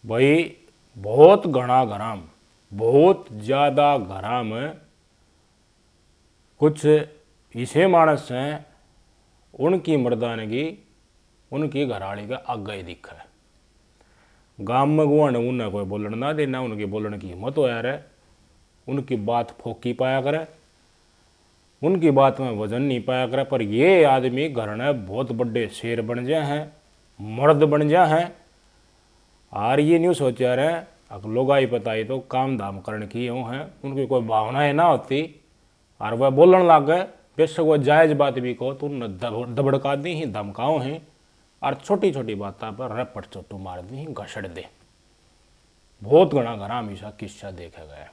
भाई बहुत घना गरम, बहुत ज़्यादा गरम। कुछ ऐसे मानस हैं उनकी मर्दानगी उनकी घराड़ी का आगे ही दिखा है। गांव में गुआ ने उन्हें कोई बोलने ना देना, उनकी बोलने की हिम्मत हो यार है, उनकी बात फोकी पाया करे, उनकी बात में वजन नहीं पाया करे। पर ये आदमी घर में बहुत बड़े शेर बन जाए हैं, मर्द बन जाए हैं। और ये न्यू सोचा रहे अगर लोग आई बताई तो काम धाम करने की यूँ है, उनकी कोई भावनाएं ना होती और वह बोलने लग गए। बेशक वह जायज़ बात भी कहो तो उन दबड़का दी ही, धमकाओ हैं और छोटी छोटी बातों पर रपट चोटू मार दी ही, घसड़ दे। बहुत घना घना हमेशा किस्सा देखा गया।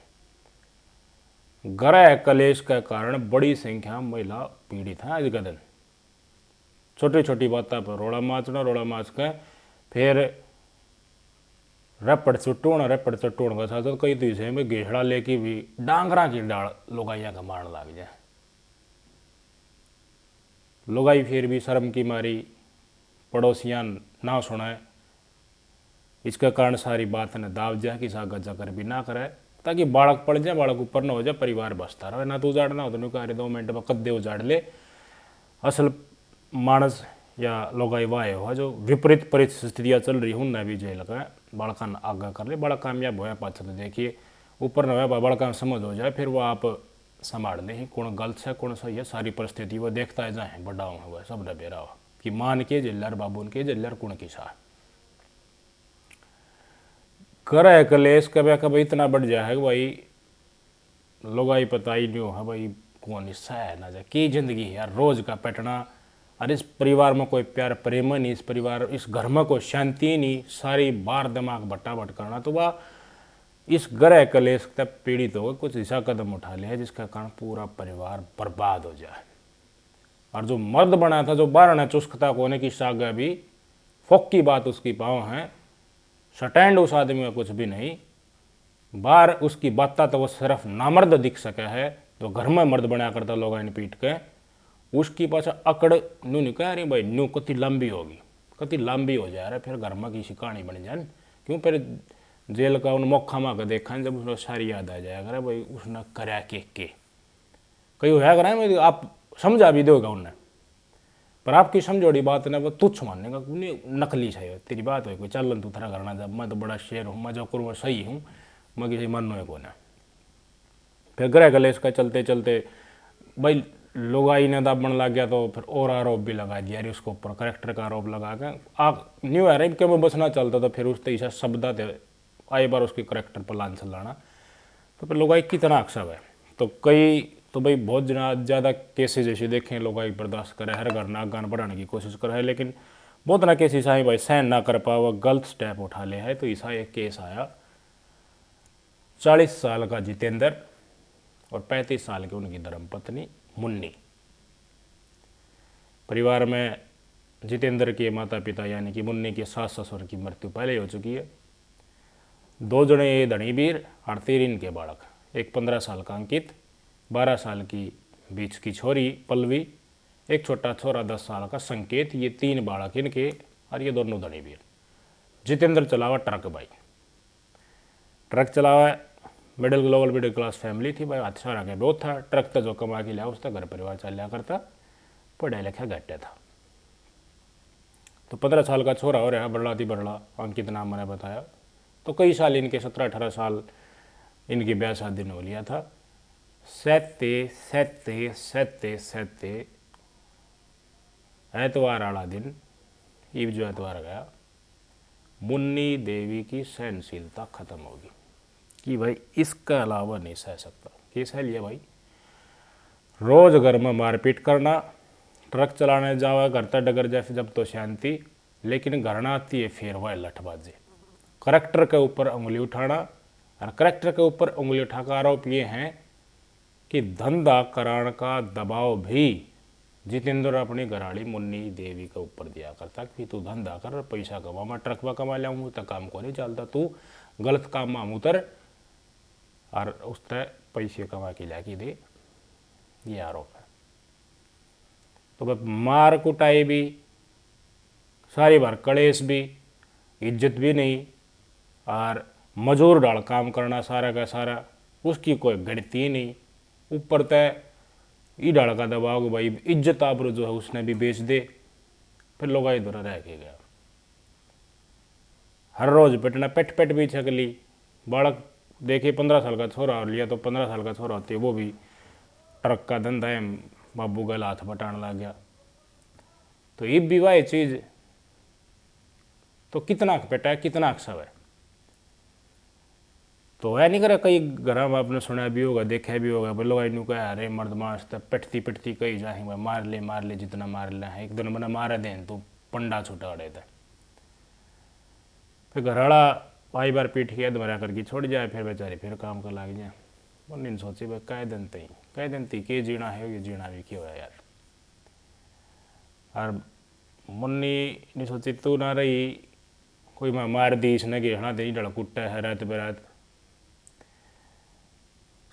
ग्रह कलेश के कारण बड़ी संख्या में महिला पीड़ित हैं आज के दिन। छोटी छोटी बातों पर रोड़ा माचना, रोड़ा माच के फिर रपट चुट्टूण का साथ कई दिशे में घेड़ा लेके भी डांगरा की डाल लुगाइया का मारने लग जाए। लुगाई फिर भी शर्म की मारी पड़ोसियां ना सुनाए, इसके कारण सारी बात ने दाव जाए कि सागा जाकर भी ना करे, ताकि बालक पड़ जाए, बालक ऊपर न हो जाए, परिवार बसता रहे। ना तो उजाड़ना हो तो कह रहे 2 मिनट में कद्दे उजाड़ ले। असल मानस या लोगाई वाह हुआ जो विपरीत परिस्थितियाँ चल रही हूँ, भी जेल का बालका आगा कर ले, बड़ा कामयाब होया पाछा तो देखिए ऊपर न हो बड़का समझ हो जाए, फिर वो आप संभाल ले ही कौन गलत है कौन सही है, सारी परिस्थिति वो देखता है जाए बड़ा हुआ सब न बेरा हो कि मान के जिल्लर बाबू के जिल्लर कुण की सा करे कलेश कभी कभी इतना बढ़ जाए है भाई लोग आई पता ही नहीं हो भाई कौन हिस्सा है ना जाए की जिंदगी है यार, रोज का पटना। और इस परिवार में कोई प्यार प्रेम नहीं, इस परिवार इस घर में कोई शांति नहीं, सारी बार दिमाग बट्टा करना। तो वह इस ग्रह कलेश तक पीड़ित हो कुछ ऐसा कदम उठा लिया जिसका कारण पूरा परिवार बर्बाद हो जाए। और जो मर्द बना था, जो बारह चुस्कता कोने की सागा भी फोक की बात उसकी पाँव है, स्टैंड उस आदमी में कुछ भी नहीं, बाहर उसकी बात तो वो सिर्फ नामर्द दिख सका है, तो घर में मर्द बनाया करता लोग इन पीट के उसकी पास अकड़ नू नहीं कह रही भाई नू कति लंबी होगी, कति लंबी हो जा रहा फिर घर में किसी कहानी बन जाए। क्यों फिर जेल का उन मौका में देखा जब उसको सारी याद आ जाएगा अरे भाई उसने कराया के कहीं होया करा मैं आप समझा भी दोगा उन्हें, पर आपकी समझोड़ी बात ना वो तुच्छ मानने का नकली है तेरी बात हो कोई चलन तू थरा करना जब मैं तो बड़ा शेर हूँ, मैं जो करूँ सही हूँ, मैं किसी मन है को ना। फिर ग्रह कलेश का चलते चलते भाई लोग आई ने दाबन लग गया तो फिर और आरोप भी लगा दिया अरे उसको ऊपर करेक्टर का आरोप लगा के आप न्यू है क्यों मैं बसना चलता तो फिर उस तरीसा शब्दा थे आई बार उसके करेक्टर पर लान चलाना। तो फिर लोग आई कितना अक्सर है तो कई तो भाई बहुत ज़्यादा केसेस जैसे देखें लोग आई बर्दाश्त करे, हर घर ना गान बढ़ाने की कोशिश करे है, लेकिन बहुत ना केसेस आए भाई सहन ना कर पाओ गलत स्टेप उठा ले है। तो ऐसा एक केस आया 40 साल का जितेंद्र और 35 साल की उनकी धर्मपत्नी मुन्नी। परिवार में जितेंद्र के माता पिता यानी कि मुन्नी के सास ससुर की मृत्यु पहले हो चुकी है। 2 जने धनीवीर और 3 इनके बालक, एक 15 साल का अंकित, 12 साल की बीच की छोरी पल्लवी, एक छोटा छोरा 10 साल का संकेत। ये 3 बालक इनके और ये दोनों धनीवीर। जितेंद्र चलावा ट्रक भाई, ट्रक चलावा मिडिल क्लास फैमिली थी भाई, अच्छा रहा बहुत था, ट्रक तो जो कमा के लिया उसका घर परिवार चल लिया करता, पढ़ा लिखा घट्टे था। तो 15 साल का छोरा हो रहा बड़ला थी बड़ला अंकित नाम मैंने बताया। तो कई साल इनके 17-18 साल इनकी ब्याह शादी ने हो लिया था। सहते सहते सहते सहते एतवार वाला दिन ईब जो एतवार गया मुन्नी देवी की सहनशीलता खत्म होगी कि भाई इसका अलावा नहीं सह सकता। ये सह लिया भाई, रोज घर में मारपीट करना, ट्रक चलाने जावा घर तक डगर जैसे जब तो शांति, लेकिन घर ना आती है फिर वह लठबाजी, करेक्टर के ऊपर उंगली उठाना। और करेक्टर के ऊपर उंगली उठाकर आरोप ये हैं कि धंधा कराने का दबाव भी जितेंद्र अपनी घराड़ी मुन्नी देवी के ऊपर दिया करता कि तू धंधा कर पैसा कमा, मैं ट्रक में कमा लियाऊँ तो काम को नहीं चलता, तू गलत काम में उतर और उस तरह पैसे कमा के ला के दे, ये आरोप है। तो भाई मार कुटाई भी, सारी बार कलेश भी, इज्जत भी नहीं, और मजूर डाल काम करना सारा का सारा, उसकी कोई गणती ही नहीं। ऊपर तय ई डाल का दबाव कि भाई इज्जत आबरू जो है उसने भी बेच दे, फिर लोग इधर रह के गया। हर रोज पिटना, पेट पेट भी छकली। बालक देखिए 15 साल का छोरा लिया तो 15 साल का छोरा होती है, वो भी ट्रक का धंधा है, बाबू गल हाथ बटाने लग गया। तो ये भी वह चीज तो कितना पेटा है, कितना सब है। तो ऐ नहीं करे, कई घर में आपने सुना भी होगा, देखा भी होगा, बोलो भाई कह अरे मर्द मांस तो पिटती पिटती कही जाए मार ले जितना मार ले है, एक दिन मैंने मारे दें तो पंडा छुटा अड़े थे। फिर घरवाला पाई बार पीट के मरा करके छोड़ जाए, फिर बेचारी फिर काम कर लग जाए। उन्हें सोची भाई कह दिन थी के जीना है, ये जीना भी क्यों है यार। और मुन्नी नहीं सोची तू ना रही कोई मैं मार दी इसने कि हना दे डल कुट्टा है रात बेरात,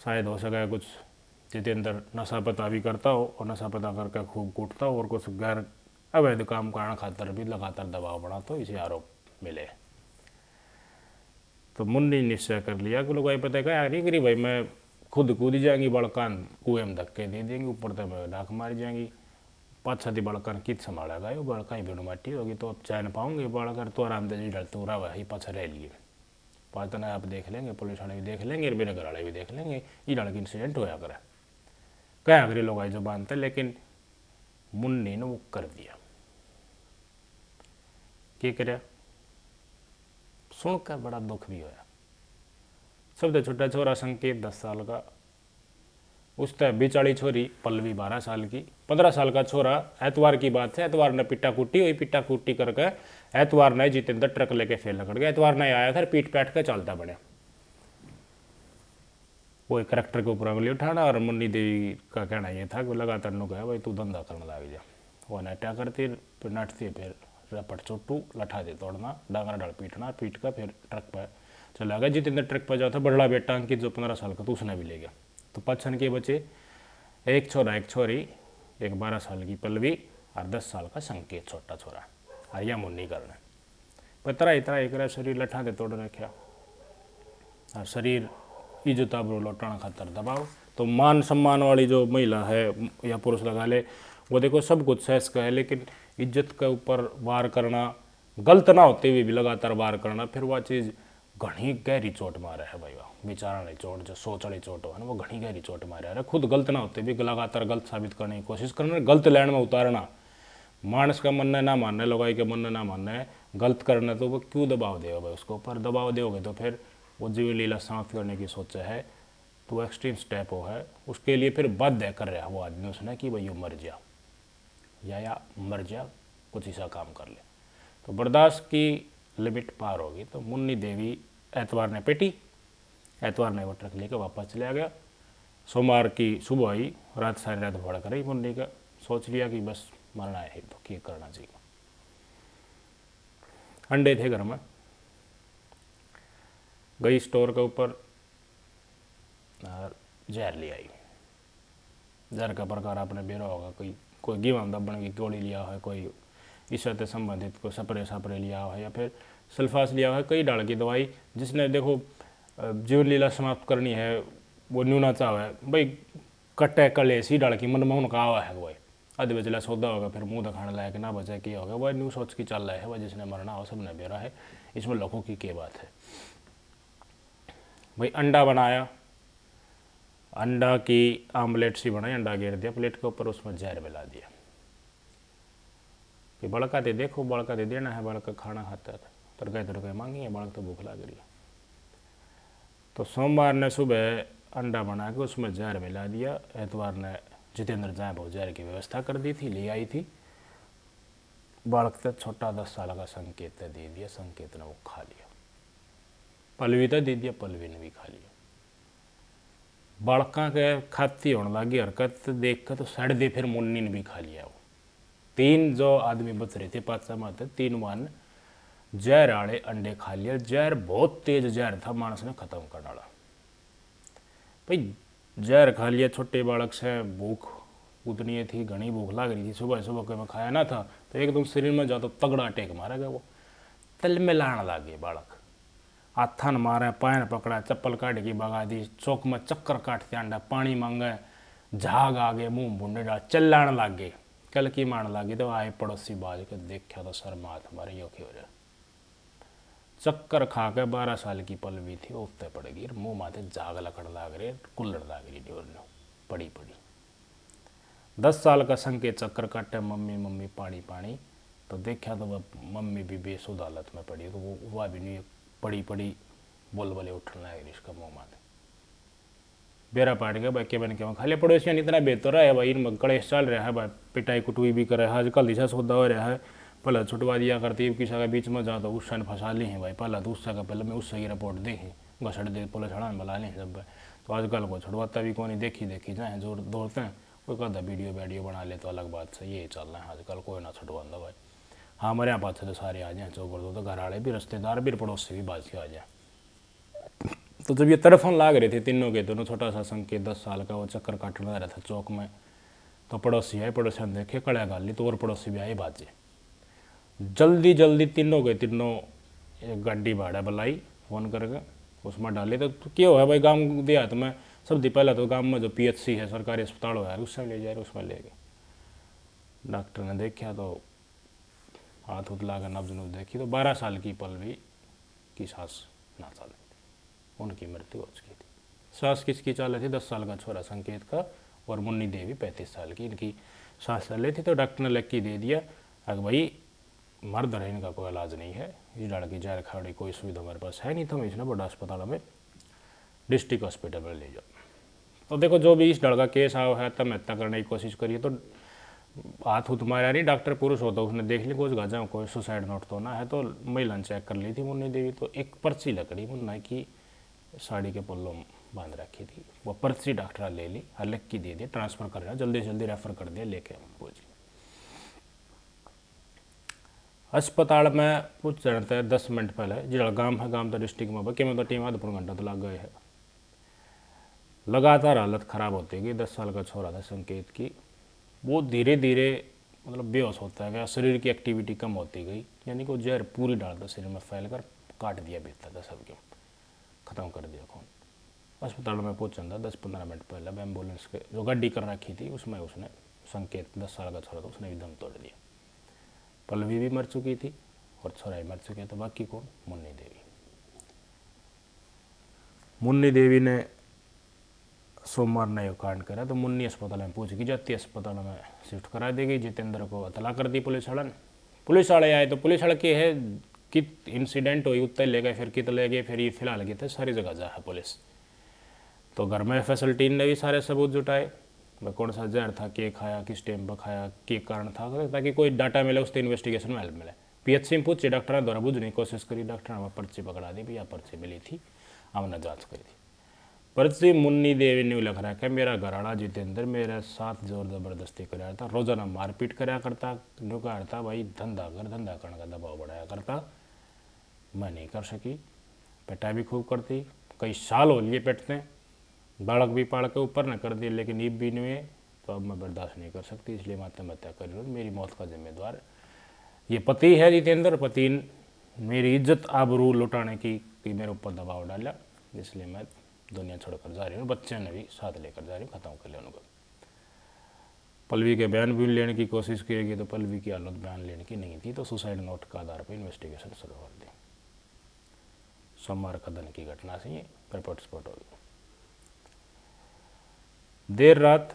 शायद हो सके कुछ जितेंद्र नशा पता भी करता हो और नशा पता करके खूब कूटता हो और कुछ गैर अवैध काम करना खातर भी लगातार दबाव बनाता हो, इसे आरोप मिले। तो मुन्नी निश्चय कर लिया कि लोग पता है क्या नहीं करी भाई, मैं खुद कूद जाएंगी, बड़कान कुएं में धक्के दे देंगी, ऊपर तक मैं डाक मारी जाएंगी, पाँच छती बड़कान कित संभालेगा, ये बड़का ही बेड़ू माटी होगी तो अब चैन पाऊंगे, बड़कर तो आराम से डरते हो रहा है पाछा रह लिए। पाँच तना आप देख लेंगे, पुलिस वाले भी देख लेंगे, मेरे घर वाले भी देख लेंगे, ये लड़की इंसिडेंट होया करे क्या करी लोग जो बांधते। लेकिन मुन्नी ने वो कर दिया, क्या कर सुनकर बड़ा दुख भी होया। सबसे छोटा छोरा संकेत 10 साल का, उस तय बिचाली छोरी पल्लवी 12 साल की, 15 साल का छोरा। एतवार की बात है, एतवार ने पिट्टा कुट्टी हुई, पिट्टा कुट्टी करके एतवार ने जितेंद्र ट्रक लेके फेल लकड़ गया। एतवार ने आया था पीट पैट के चलता बने, वो एक करेक्टर के ऊपर उंगली उठाना। और मुन्नी देवी का कहना यह था कि लगातार नु कहा भाई तू धंधा करने लग जा, वो नटा करती फिर नटती, फिर रपट चोटू लठा दे तोड़ना, डांगरा डाल पीटना, पीट कर फिर ट्रक पर चला गया। जितेंद्र ट्रक पर जाता था, बड़ा बेटा अंकित जो 15 साल का तो उसने भी ले गया। तो 5 छन के बचे, एक छोरा एक छोरी, एक 12 साल की पल्लवी और 10 साल का संकेत छोटा छोरा। और यह मुन्नी करना पर तरह इतना एक शरीर लठा दे तोड़ रखा, और शरीर इज्जत आबरू लौटाना खातर दबाव। तो मान सम्मान वाली जो महिला है या पुरुष लगा ले, वो देखो सब कुछ सहज का है, लेकिन इज्जत के ऊपर वार करना, गलत ना होते हुए भी लगातार वार करना, फिर वह चीज़ घनी गहरी चोट मारे है भाई। वाह बेचारा नहीं चोट जो सोच वाली चोट हो ना, वो घनी गहरी चोट मारे है। खुद गलत ना होते भी लगातार गलत साबित करने की कोशिश करना, गलत लैंड में उतारना, मानस का मन ना मानना, लोगाई का मन ना मानना है, गलत करना तो वो क्यों दबाव देगा भाई उसको ऊपर। दबाव दोगे तो फिर वो जीवन लीला समाप्त करने की सोचा है, तो एक्सट्रीम स्टेप हो है, उसके लिए फिर बाध्य कर रहा है वो आदमी उसने कि भाई मर जा या मर जा, कुछ ऐसा काम कर ले। तो बर्दाश्त की लिमिट पार होगी। तो मुन्नी देवी एतवार ने पेटी, एतवार ने वो ट्रक लेकर वापस चला गया। सोमवार की सुबह आई, रात सारी रात भड़ कर रही मुन्नी का, सोच लिया कि बस मरना है तो क्या करना चाहिए। अंडे थे घर में, गई स्टोर के ऊपर और जहर ले आई। जहर का प्रकार आपने बेरा होगा, कोई गेहूं दबन की गोली लिया है, कोई इससे से संबंधित कोई सपरे लिया है, या फिर सल्फास लिया है, कई डाल की दवाई जिसने देखो जीवन लीला समाप्त करनी है, वो न्यूना चाव है भाई कट्टे कले सी डाल की मन में उनका आवा है वही आधे बचला सौदा होगा, फिर मुंह दिखाने लायक ना बचा किया होगा, वह न्यू सोच की चल रहा है, वह जिसने मरना हो सब ने बेरा है। इसमें लोगों की क्या बात है भाई। अंडा बनाया, अंडा की आमलेट सी बनाई, अंडा गिर दिया प्लेट के ऊपर, उसमें जहर मिला दिया कि बड़का दे देखो, बड़का दे देना है, बड़का खाना खाता था, तड़के मांगी है, बड़क तो भूख लग रही है। तो सोमवार ने सुबह अंडा बना के उसमें जहर मिला दिया। एतवार ने जितेंद्र जाए बहुत जहर की व्यवस्था कर दी थी, ले आई थी। बालक तो छोटा 10 साल का संकेत दे दिया, संकेत ने वो खा लिया। पल्लवी तो दे दिया, पल्लवी ने भी खा लिया। बालका के खाती होने लगी हरकत देख कर तो सड़ दे, फिर मुन्नी ने भी खा लिया। वो 3 जो आदमी बच रहे थे 5 मत, 3 वन जहर आड़े अंडे खा लिया। जहर बहुत तेज जहर था, मानस ने खत्म कर डाला भाई। जहर खा लिया, छोटे बालक से भूख उतनी थी, घनी भूख लग रही थी, सुबह सुबह के में खाया ना था, तो एकदम शरीर में जाता तगड़ा अटैक मारा गया। वो तल में लाने लग गए बालक, हाथन मारे, पैन पकड़ा, चप्पल काट की भगा दी, चौक में चक्कर काटते आंडा, पानी मांगे, झाग आ गए, मुंह भूडे डाल, चिल्लाने लग गए, कल की मारने लगी। तो आए पड़ोसी बाज के देखा तो सर माथ हमारे यो हो रहा, चक्कर खा के 12 साल की पलवी थी, उठते पड़ गई, मुंह माथे झाग लकड़ लाग रहे, कुल्लड़ लाग रही डोर पड़ी पड़ी। 10 साल का संकेत चक्कर काटे, मम्मी मम्मी पानी पानी। तो देखा तो वह मम्मी भी बेसुध हालत में पड़ी, तो वो हुआ भी नहीं, पड़ी पड़ी बोल बोले उठने लगे इसका मुँह माथे। बेरा पाट गया भाई, के बन के खाली पड़ोसियाँ इतना बेहतर है भाई, इनमें गणेश चल रहा है भाई, पिटाई कुटुई भी कर रहा है आजकल, दिशा सौदा हो रहा है। पहले छुटवा दिया करती है, किसी के बीच में जाओ तो उससे फंसा ली है भाई, पहले तो उससे का पहले मैं उससे की रिपोर्ट दी है, घसड़ दे पुलिस हड़ान बुला ली जब। तो आजकल को छुड़वाता भी कौन, देखी देखी जाए जोर दौड़ते हैं, कोई कहता वीडियो बना ले तो अलग बात से, ये चल रहा है आजकल, कोई ना छुड़वा दो भाई। हाँ हमारे यहाँ पास तो सारे आ जाए, चौकर दो तो घर वाले भी, रिश्तेदार भी, पड़ोस से भी बाज के आ जाए। तो जब ये तड़फन लाग रहे थे तीनों के, दोनों छोटा सा संकेत 10 साल का, वो चक्कर काटने रहा था चौक में, तो पड़ोसी आए, पड़ोसी ने देखे कड़ा गाली, तो और पड़ोसी भी आए बाजे, जल्दी जल्दी तीनों के तीनों एक गाड़ी भाड़ा बुलाई फोन करके, उसमें डाले। तो क्या हुआ भाई, गाँव देहात में सबसे पहले तो गाँव में जो PHC है, सरकारी अस्पताल हो यार, उसमें ले जाए, उसमें ले गए। डॉक्टर ने देखा तो हाथ उठ ला कर नब्ज नुब्ज देखी, तो 12 साल की पलवी की सांस ना चल, उनकी मृत्यु हो चुकी थी। सांस किसकी चल रही थी? 10 साल का छोरा संकेत का, और मुन्नी देवी 35 साल की, इनकी सांस चल रही थी। तो डॉक्टर ने लिख के दे दिया अगर भाई मर्द है, इनका कोई इलाज नहीं है, इस लड़की की जहर खाड़ी कोई सुविधा हमारे पास है नहीं, तो हम इसने बड़ा अस्पताल में डिस्ट्रिक्ट हॉस्पिटल में ले जाओ। तो देखो जो भी इस लड़का का केस आओ है, तब हत्या करने की कोशिश करिए, तो हाथ उत मारा नहीं, डॉक्टर पुरुष होता उसने देख ली कुछ गाजा कोई सुसाइड नोट तो ना है, तो महिला ने चेक कर ली थी मुन्नी देवी, तो एक पर्ची लकड़ी मुन्ना की साड़ी के पल्लों बांध रखी थी, वो पर्ची डॉक्टर ले ली, अलग की दे दी, ट्रांसफ़र कर रहा, जल्दी जल्दी रेफर कर दिया, लेके पहुँच गए अस्पताल में। कुछ चढ़ते हैं 10 मिनट पहले जो गाँव है, गाँव तो डिस्ट्रिक्ट में बाकी में तो टीम आधा पौन घंटा तो लग गए है। लगातार हालत ख़राब होती गई। 10 साल का छोरा था संकेत की, वो धीरे धीरे मतलब बेहोश होता गया, शरीर की एक्टिविटी कम होती गई, यानी कि वो जहर पूरी डाल था शरीर में फैल कर, काट दिया भीतर था सबके, ख़त्म कर दिया खून। अस्पताल में पहुँचा था 10-15 मिनट पहले, एम्बुलेंस के जो गाड़ी कर रखी थी उसमें उसने संकेत 10 साल का छोरा था, उसने भी दम तोड़ दिया। पल्लवी भी मर चुकी थी और छोरा भी मर चुके थे, बाकी कौन? मुन्नी देवी। मुन्नी देवी ने सोमवार ने कांड करा, तो मुन्नी अस्पताल में पूछ की जाती, अस्पताल में शिफ्ट करा दी गई। जितेंद्र को अतला कर दी पुलिस वाला ने। पुलिस वाले आए तो पुलिस वाले के है कि इंसिडेंट हुई उत्तर ले गए, फिर कित ले गए, फिर ये फिलहाल गए थे सारी जगह जा है पुलिस। तो घर में फैसिलिटी ने भी सारे सबूत जुटाए, वह कौन सा जहर था, के खाया, किस टाइम पर खाया, के कारण था, ताकि कोई डाटा मिले, उससे इन्वेस्टिगेशन में हेल्प मिले। PHC में पूछे, डॉक्टर ने द्वारा बुझने की कोशिश करी, डॉक्टर ने पर्ची पकड़ा दी, भैया पर्ची मिली थी, हमने जाँच करी थी। पर्ची मुन्नी देवी ने लिख रहा है, मेरा घराड़ा जितेंद्र मेरे साथ जोर जबरदस्ती कराया था, रोजाना मारपीट कराया करता, नुकारता भाई, धंधा करने का दबाव बढ़ाया करता, मैं नहीं कर सकी, पिटाई भी खूब करती, कई साल हो लिए पिटते, बालक भी पाल के ऊपर न कर दिए, लेकिन ईब भी नहीं है, तो अब मैं बर्दाश्त नहीं कर सकती, इसलिए मैं आत्महत्या कर रही हूँ। मेरी मौत का जिम्मेदार ये पति है जितेंद्र, पति मेरी इज्जत आबरू लुटाने की मेरे ऊपर दबाव डाला, इसलिए मैं दुनिया छोड़कर जा रही हूँ, बच्चे ने भी साथ लेकर जा रही हूँ, खत्म कर लिया उनको। पल्लवी के बयान भी लेने की कोशिश की गई, तो पल्लवी की हालत बयान लेने की नहीं थी, तो सुसाइड नोट का आधार पर इन्वेस्टिगेशन शुरू कर दी। सोमवार का दिन की घटना से ये रिपोर्ट स्पॉट होगी। देर रात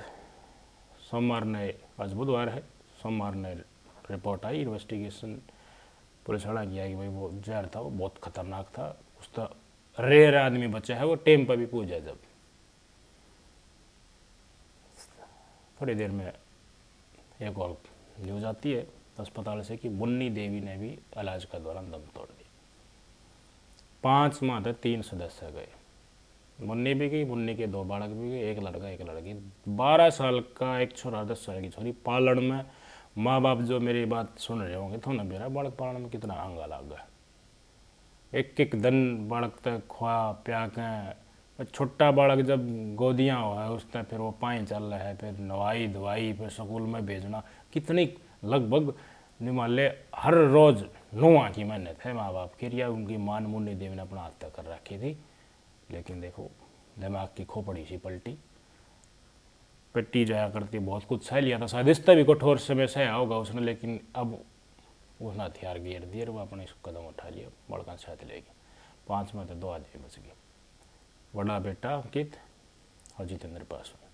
सोमवार ने, आज बुधवार है, सोमवार ने रिपोर्ट आई, इन्वेस्टिगेशन पुलिस वाला किया कि भाई वो जहर था, वो बहुत खतरनाक था, उसका रेयर आदमी बच्चा है, वो टेम पर भी पूछा। जब थोड़ी देर में एक और न्यूज़ आती है अस्पताल से कि मुन्नी देवी ने भी इलाज का दौरान दम तोड़ दिया। 5 माह तक 3 सदस्य गए, मुन्नी भी गई, मुन्नी के 2 बालक भी गए, एक लड़का एक लड़की। 12 साल का एक छोरा, 10 साल की छोरी पालन में। माँ बाप जो मेरी बात सुन रहे होंगे तो ना, मेरा बालक पालन में कितना आंगा लग गया, एक एक दिन बालक तक खुआ प्या के, छोटा बालक जब गोदियाँ हुआ है उसने, फिर वो पानी चल रहा है, फिर नवाई धवाई, फिर स्कूल में भेजना, कितनी लगभग निमाले हर रोज़ नुआ की मैंने थे माँ बाप के या उनकी मान मुन्नी देवी ने अपना हत्या कर रखी थी। लेकिन देखो दिमाग की खोपड़ी सी पलटी, पिट्टी जाया करती, बहुत कुछ सह लिया था शायद, इससे भी कठोर समय सहा होगा उसने, लेकिन अब उसने हथियार गिर दिए और वो अपने कदम उठा लिया, बड़का साथ लेगी। 5 में तो 2 आदमी बच गए, बड़ा बेटा अंकित और जितेंद्र पासवान।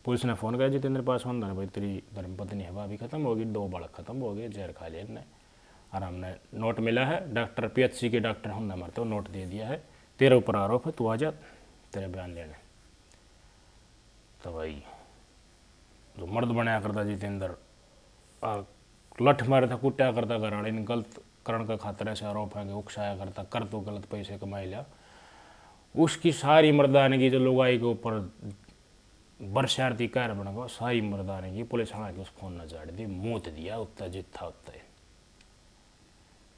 पुलिस ने फ़ोन किया जितेंद्र पासवान ने, भाई तेरी धर्मपत्नी है अभी खत्म होगी, 2 बालक खत्म हो गए, जहर खा लिया इनने, और हमने नोट मिला है डॉक्टर PHC के डॉक्टर हमने मरते हो नोट दे दिया है, तेरे ऊपर आरोप है, तू आ जा तेरे बयान लेने। तो भाई जो मर्द बनाया करता जितेंद्र, लठ मारे था, कुट्या करता घर वाले, गलत करण का खातर ऐसे आरोप है कि उकसाया करता, कर तो गलत पैसे कमाई लिया, उसकी सारी मर्दानगी जो लुगाई के ऊपर बरसारती कार बना, सारी मर्दानगी पुलिस वाला के उस फोन न झाड़ दी, मूत दिया, उत्ता जितना उत्ता।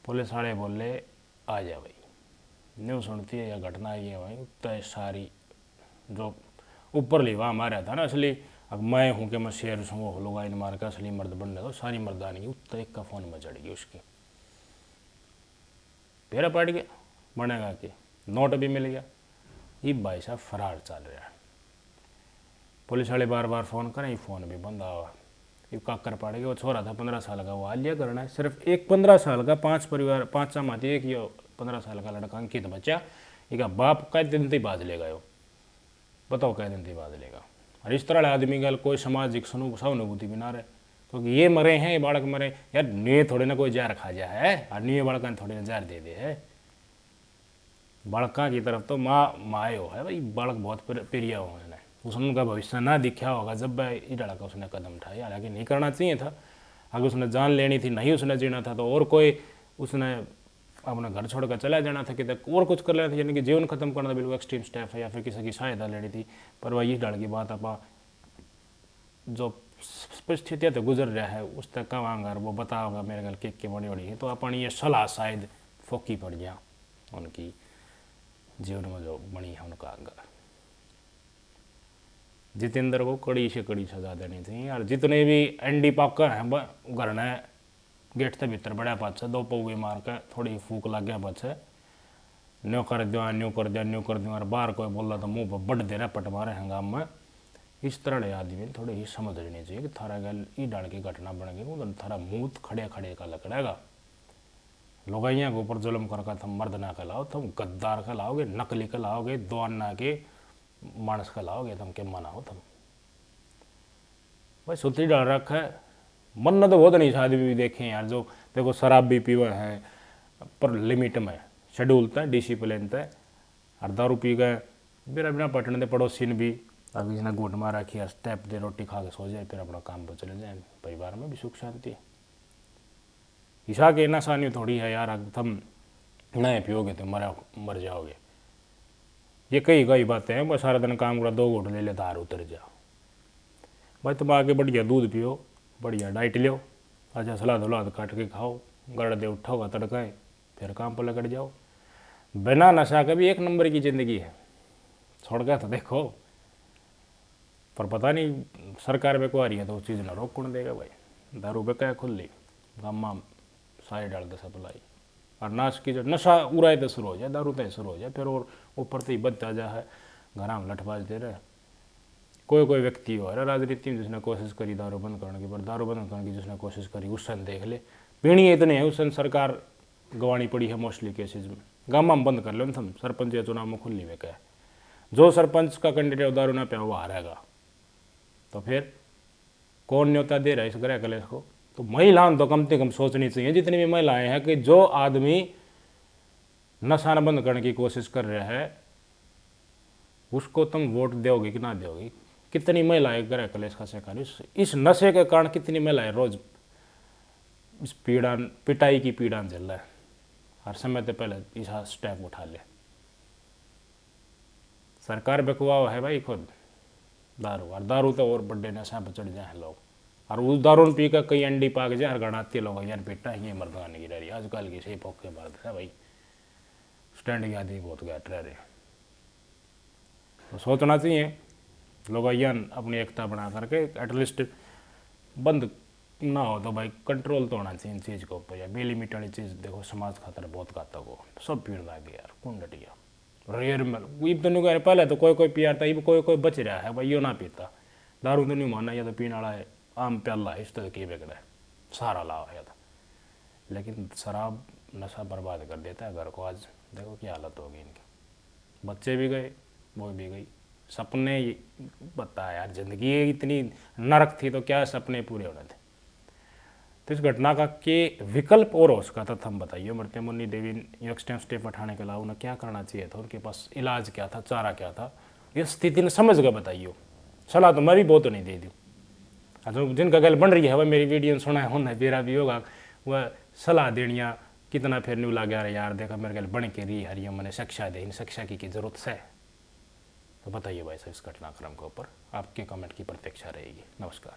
पुलिस वाले बोले आ जा भाई, न्यू सुनती है या घटना ये भाई, उत्ता सारी जो ऊपर ली वहाँ मारा था ना असली, अब मैं हूँ कि मैं शेर हूँ, वो लुगाई ने मार का असली मर्द बनने दो, सारी मर्दानगी उत्ता एक का फोन में चढ़ गई उसकी, पेरा पड़ गया बनेगा कि नोट भी मिल गया। ये भाई साहब फरार चल रहा है, पुलिस वाले बार बार फ़ोन करें, फ़ोन भी बंद आवा, ये काकर पड़ गया। वो छोरा था 15 साल का, वो आ लिया करना है, सिर्फ एक 15 साल का, 5 परिवार 5 समाती, एक ये 15 साल का लड़का अंकित बच्चा, एक बाप कै दिन थी बाज लेगा, यो बताओ कै दिन थी बाज लेगा। और इस तरह आदमी गल कोई सामाजिक सहानुभूति भी ना रहे, क्योंकि ये मरे हैं, ये बालक मरे यार, नी थोड़े ना कोई जहर खा जा है, और नी बालक ने थोड़े ना जहर दे दे है, बालका की तरफ तो मायो है भाई, बालक बहुत प्रिय हो है, उसने उनका भविष्य ना दिखा होगा जब इधर का उसने कदम उठाया, हालांकि नहीं करना चाहिए था, अगर उसने जान लेनी थी, नहीं उसने जीना था, तो और कोई उसने अपना घर छोड़कर चला जाना था, कि और कुछ कर लेना था, यानी कि जीवन खत्म करना बिल्कुल एक्सट्रीम स्टेप है, या फिर किसी की सहायता लेनी थी। पर वह इस डाल की बात आप जो परिस्थितियाँ तो गुजर रहा है उस तक का वांगर वो बताओगा मेरे गल के बड़ी बड़ी है, तो अपनी ये सलाह शायद फोकी पड़ गया उनकी जीवन में जो बनी है उनका अंगर। जितेंद्र को कड़ी से कड़ी सजा देनी थी यार, जितने भी एंडी पाकर हैं घर ने गेट से भीतर बढ़िया पाछ 2 पौगे मार के थोड़ी फूक लग गया पाछे, न्यू कर दिया न्यू कर दिया न्यू कर दिया, और बाहर कोई बोल रहा तो मुंह पर बड़ दे रहा पट मारे हंगाम में। इस तरह आदमी थोड़ी ही समझ लेनी चाहिए कि थारा गल ई डाल की घटना बन गई, तो थारा मुँह खड़े खड़े का लकड़ेगा, लुगाइयाँ के ऊपर जुल्म करके तुम मर्द ना कहलाओ, तुम गद्दार कहलाओगे, नकली कहलाओगे, दोआना के मानस कहलाओगे, तुम के मना हो तुम भाई। सुतरी डाल रखा है, मन न तो बहुत नहीं आदमी भी देखे यार, जो देखो शराब भी पीवे हैं पर लिमिट में, शेड्यूल तय डिसिप्लिन तय, और दारू पी गए मेरा बिना पटने दे पड़ोसी ने भी अभी इसने घूट मार रखी है, स्टेप दे रोटी खा के सो जाए, फिर अपना काम पर चले जाए, परिवार में भी सुख शांति। ईशा के नशानी थोड़ी है यार, तुम नए पियोगे तो मर जाओगे, ये कई बातें हैं, बस सारा दिन काम करा 2 घूट ले ले दारू उतर जाओ भाई, तुम आके बढ़िया दूध पियो, बढ़िया डाइट लो, अच्छा सलाद वलाद काट के खाओ, गड़ दे उठोगा तड़काए, फिर काम पर लगड़ जाओ। बिना नशा का भी 1 नंबर की ज़िंदगी है, छोड़ गया तो देखो, पर पता नहीं सरकार पे को आ रही है तो उस चीज़ ना रोक कौन देगा भाई। दारू पे क्या खुल ली गामा सारे डाल दे सप्लाई, और नाश की जो नशा उड़ाए तो शुरू हो जाए, दारू तो शुरू हो जाए, फिर और ऊपर से ही बदता जा है, घर में लठबाज दे रहे। कोई व्यक्ति हो रहा राजनीति में जिसने कोशिश करी दारू बंद करने की, पर दारू बंद करने की जिसने कोशिश करी उस सन देख ले, पीणी इतने है उस सन सरकार गवानी पड़ी है मोस्टली केसेज में। गामा में बंद कर लो तुम, सरपंच या चुनाव में खुली में क्या है, जो सरपंच का कैंडिडेट दारू ना पिया वो हारेगा, तो फिर कौन न्योता दे रहा है इस ग्रह कलेश को। तो महिलाओं तो कम से कम सोचनी चाहिए जितनी भी महिलाएं हैं, कि जो आदमी नशा न बंद करने की कोशिश कर रहा है उसको तुम वोट दोगे कि ना दोगे। कितनी महिलाएं ग्रह कलेश का शिकार, इस नशे के कारण कितनी महिलाएं रोज इस पिटाई की पीड़ा झेल रहा है, हर समय तो पहले इस स्टेप उठा ले। सरकार बेकुआ है भाई खुद दारू, और दारू तो और बड़े नशा पर चढ़ जाए लोग, और उस दारू पी कर कई अंडी पाक जाए, हर गणाते लोग यार बेटा ये मर्दानगी रह रही आजकल की, से पोके मर्द है भाई, स्टैंड की आदमी बहुत गैट रह रहे। तो सोचना चाहिए लोग यान अपनी एकता बना करके एटलीस्ट बंद ना हो तो भाई कंट्रोल तो होना चाहिए इन चीज़ के ऊपर यार। बेलिमिट वाली चीज़ देखो समाज खातर बहुत घातक हो, सब पीड़ लागे यार, कौन डटिया रेयर में ये तो नहीं कह रहे, पहले तो कोई कोई पिया था, ये कोई कोई बच रहा है भाई, यो ना पीता दारू तो नहीं मानना, या तो पीने वाला है आम प्याला है, इस तरह की बेगड़ा है सारा लाभ है था। लेकिन शराब नशा बर्बाद कर देता है घर को। आज देखो क्या हालत होगी इनकी, बच्चे भी गए वो भी गई, सपने बता यार, जिंदगी इतनी नरक थी तो क्या सपने पूरे होने थे। तो इस घटना का के विकल्प और हो सकता था, हम बताइए। मरते मुन्नी देवी एक्सट्रीम स्टेप उठाने के अलावा उन्हें क्या करना चाहिए था, उनके पास इलाज क्या था, चारा क्या था, ये स्थिति ने समझ कर बताइए। सलाह तो मैं भी बहुत नहीं दे दी, अच्छा जिनका गल बन रही है वह मेरी वीडियो सुना है होना मेरा भी होगा, वह सलाह देनिया कितना फिर न्यू लगा रहे यार, देखा मेरे गल बन के रही हरियम मैंने शिक्षा दे, इन शिक्षा की जरूरत है। तो बताइए भाई साहब इस घटनाक्रम के ऊपर आपके कमेंट की प्रतीक्षा रहेगी। नमस्कार।